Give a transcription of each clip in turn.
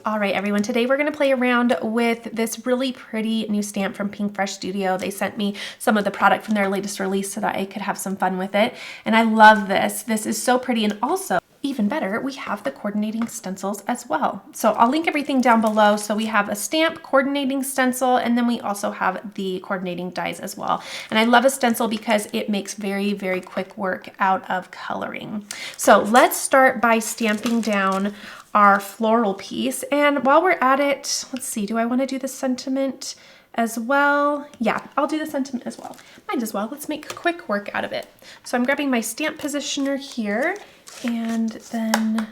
All right, everyone, today we're gonna play around with this really pretty new stamp from Pink Fresh Studio. They sent me some of the product from their latest release so that I could have some fun with it. And I love this. This is so pretty. And also, even better, we have the coordinating stencils as well. So I'll link everything down below. So we have a stamp, coordinating stencil, and then we also have the coordinating dies as well. And I love a stencil because it makes very, very quick work out of coloring. So let's start by stamping down our floral piece. And while we're at it, let's see, do I want to do the sentiment as well? Yeah, I'll do the sentiment as well. Might as well. Let's make quick work out of it. So I'm grabbing my stamp positioner here, and then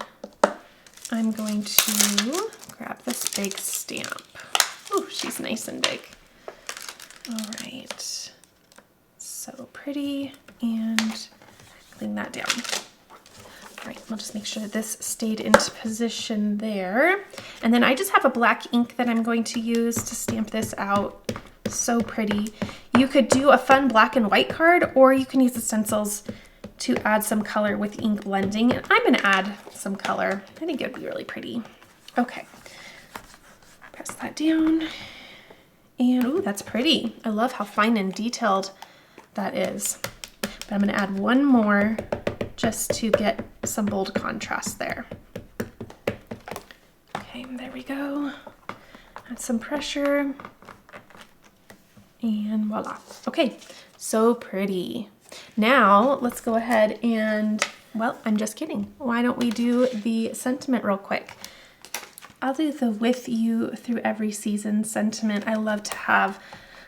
I'm going to grab this big stamp. Oh, she's nice and big. All right, so pretty, and clean that down. All right, I'll just make sure that this stayed into position there. And then I just have a black ink that I'm going to use to stamp this out. So pretty. You could do a fun black and white card, or you can use the stencils to add some color with ink blending. And I'm gonna add some color. I think it'd be really pretty. Okay, press that down. And ooh, that's pretty. I love how fine and detailed that is. But I'm gonna add one more just to get some bold contrast there. Okay, there we go. Add some pressure. And voila. Okay, so pretty. Now let's go ahead and, well, I'm just kidding. Why don't we do the sentiment real quick? I'll do the with you through every season sentiment. I love to have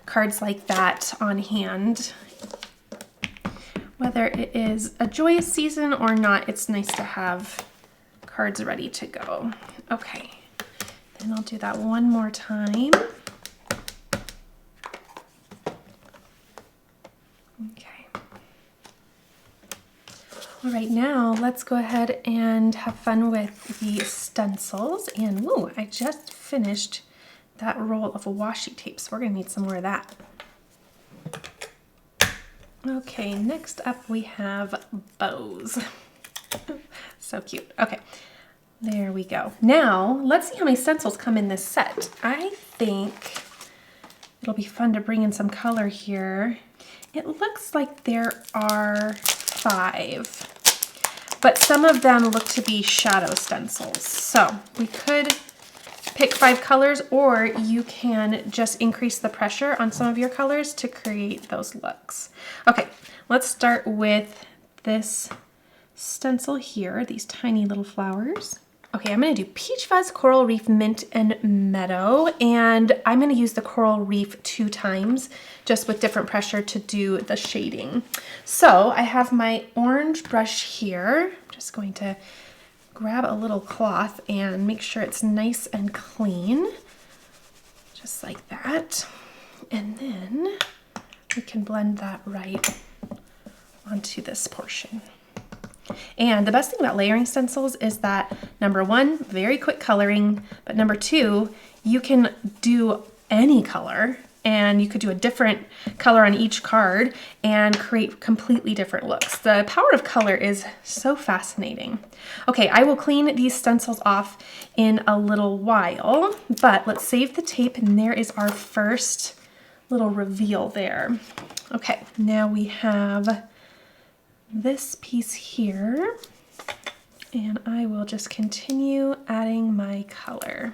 cards like that on hand. Whether it is a joyous season or not, it's nice to have cards ready to go. Okay, then I'll do that one more time. Okay. All right, now let's go ahead and have fun with the stencils. And woo, I just finished that roll of washi tape, so we're gonna need some more of that. Okay, next up we have bows. So cute. Okay, there we go. Now, let's see how many stencils come in this set. I think it'll be fun to bring in some color here. It looks like there are 5, but some of them look to be shadow stencils. So we could pick 5 colors, or you can just increase the pressure on some of your colors to create those looks. Okay, let's start with this stencil here, these tiny little flowers. Okay, I'm gonna do Peach Fuzz, Coral Reef, Mint, and Meadow, and I'm gonna use the Coral Reef 2 times, just with different pressure to do the shading. So I have my orange brush here. I'm just going to grab a little cloth and make sure it's nice and clean, just like that. And then we can blend that right onto this portion. And the best thing about layering stencils is that, number 1, very quick coloring, but number 2, you can do any color, and you could do a different color on each card and create completely different looks. The power of color is so fascinating. Okay, I will clean these stencils off in a little while, but let's save the tape, and there is our first little reveal there. Okay, now we have this piece here, and I will just continue adding my color.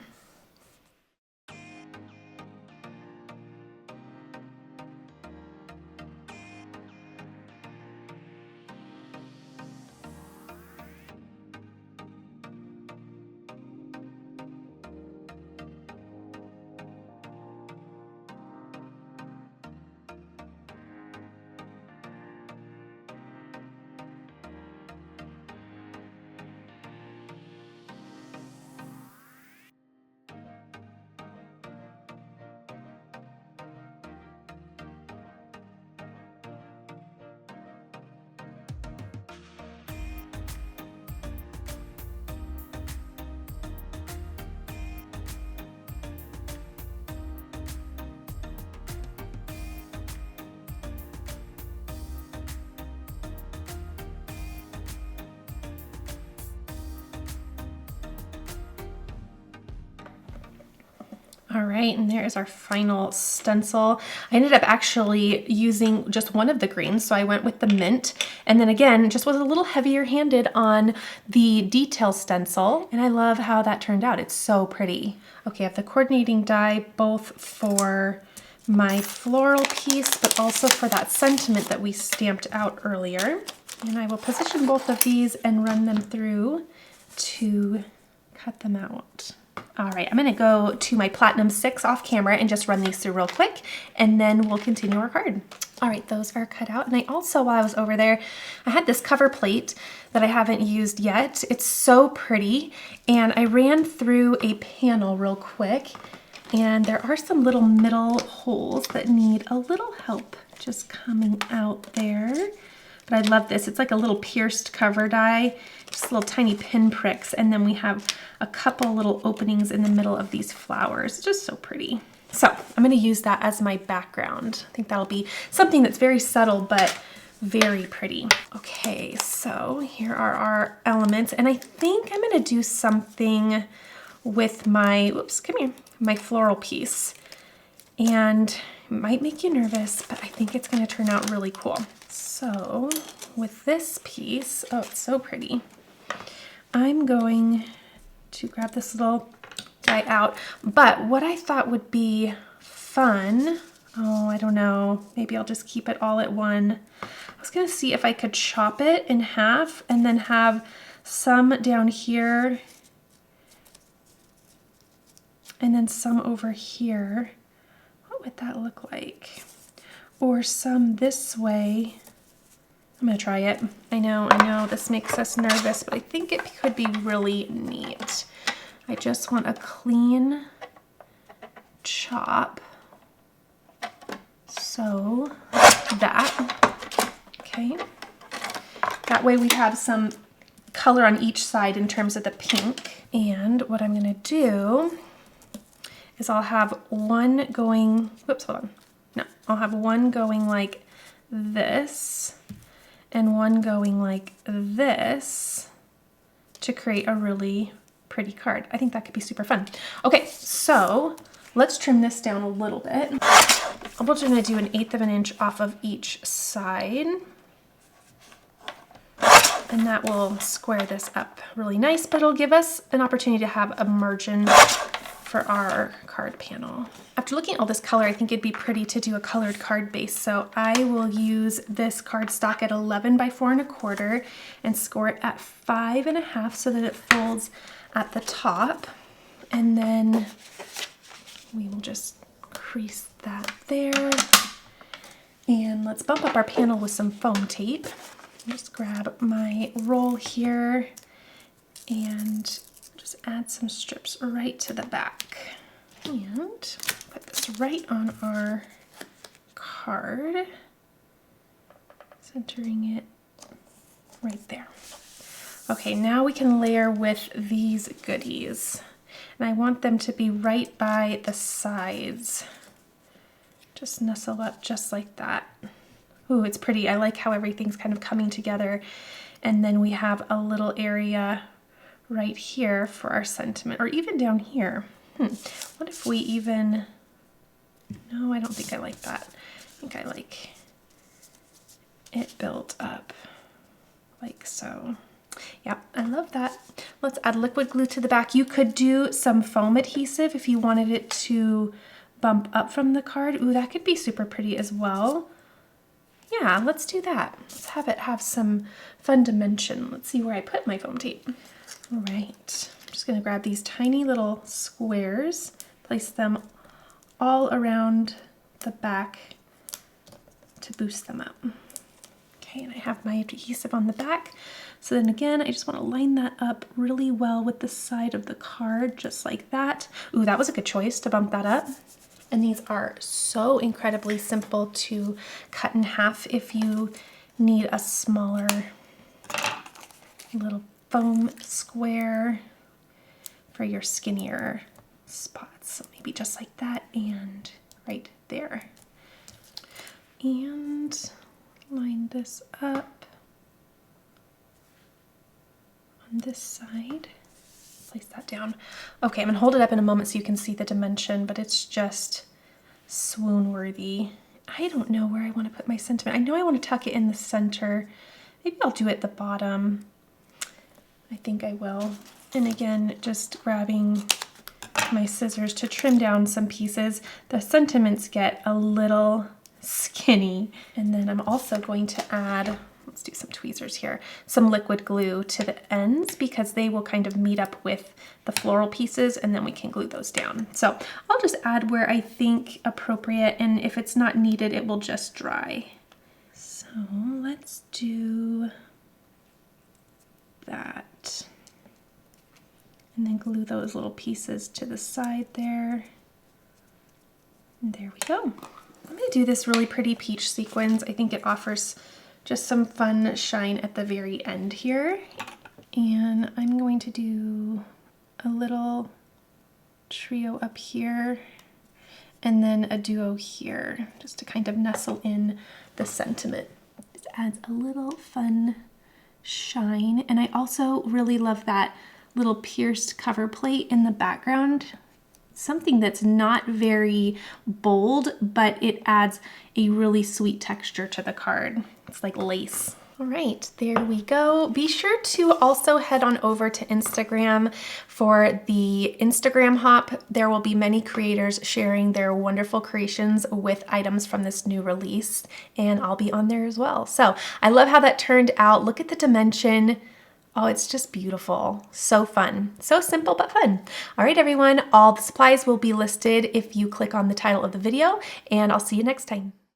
All right, and there is our final stencil. I ended up actually using just one of the greens, so I went with the mint. And then again, just was a little heavier handed on the detail stencil. And I love how that turned out. It's so pretty. Okay, I have the coordinating die both for my floral piece, but also for that sentiment that we stamped out earlier. And I will position both of these and run them through to cut them out. All right, I'm gonna go to my Platinum 6 off camera and just run these through real quick, and then we'll continue our card. All right, those are cut out. And I also, while I was over there, I had this cover plate that I haven't used yet. It's so pretty. And I ran through a panel real quick, and there are some little middle holes that need a little help just coming out there. But I love this. It's like a little pierced cover die, just little tiny pin pricks. And then we have a couple little openings in the middle of these flowers. Just so pretty. So I'm going to use that as my background. I think that'll be something that's very subtle, but very pretty. Okay, so here are our elements. And I think I'm going to do something with my, whoops, come here, my floral piece. And it might make you nervous, but I think it's going to turn out really cool. So with this piece, oh, it's so pretty. I'm going to grab this little guy out, but what I thought would be fun, oh, I don't know, maybe I'll just keep it all at one. I was gonna see if I could chop it in half and then have some down here and then some over here. What would that look like? Or some this way. I'm gonna try it. I know this makes us nervous, but I think it could be really neat. I just want a clean chop. So that, okay. That way we have some color on each side in terms of the pink. And what I'm gonna do is I'll have one going, whoops, hold on. No, I'll have one going like this and one going like this to create a really pretty card. I think that could be super fun. Okay, so let's trim this down a little bit. I'm just gonna do 1/8 of an inch off of each side. And that will square this up really nice, but it'll give us an opportunity to have a margin for our card panel. After looking at all this color, I think it'd be pretty to do a colored card base. So I will use this cardstock at 11 by 4 1/4 and score it at 5 1/2 so that it folds at the top. And then we will just crease that there. And let's bump up our panel with some foam tape. Just grab my roll here and just add some strips right to the back. And put this right on our card, centering it right there. Okay, now we can layer with these goodies. And I want them to be right by the sides. Just nestle up just like that. Ooh, it's pretty. I like how everything's kind of coming together. And then we have a little area right here for our sentiment, or even down here. What if we even, no, I don't think I like that. I think I like it built up like so. Yeah, I love that. Let's add liquid glue to the back. You could do some foam adhesive if you wanted it to bump up from the card. Ooh, that could be super pretty as well. Yeah, let's do that. Let's have it have some fun dimension. Let's see where I put my foam tape. All right, I'm just gonna grab these tiny little squares, place them all around the back to boost them up. Okay, and I have my adhesive on the back. So then again, I just want to line that up really well with the side of the card, just like that. Ooh, that was a good choice to bump that up. And these are so incredibly simple to cut in half if you need a smaller little foam square for your skinnier spots. So maybe just like that and right there. And line this up on this side. Place that down. Okay, I'm gonna hold it up in a moment so you can see the dimension, but it's just swoon worthy. I don't know where I want to put my sentiment. I know I want to tuck it in the center. Maybe I'll do it at the bottom. I think I will. And again, just grabbing my scissors to trim down some pieces. The sentiments get a little skinny. And then I'm also going to add, let's do some tweezers here, some liquid glue to the ends because they will kind of meet up with the floral pieces and then we can glue those down. So I'll just add where I think appropriate, and if it's not needed, it will just dry. So let's do that. And then glue those little pieces to the side there. And there we go. I'm gonna do this really pretty peach sequins. I think it offers just some fun shine at the very end here. And I'm going to do a little trio up here and then a duo here just to kind of nestle in the sentiment. It adds a little fun shine. And I also really love that little pierced cover plate in the background. Something that's not very bold, but it adds a really sweet texture to the card. It's like lace. All right, there we go. Be sure to also head on over to Instagram for the Instagram hop. There will be many creators sharing their wonderful creations with items from this new release, and I'll be on there as well. So I love how that turned out. Look at the dimension. Oh, it's just beautiful. So fun. So simple, but fun. All right, everyone. All the supplies will be listed if you click on the title of the video, and I'll see you next time.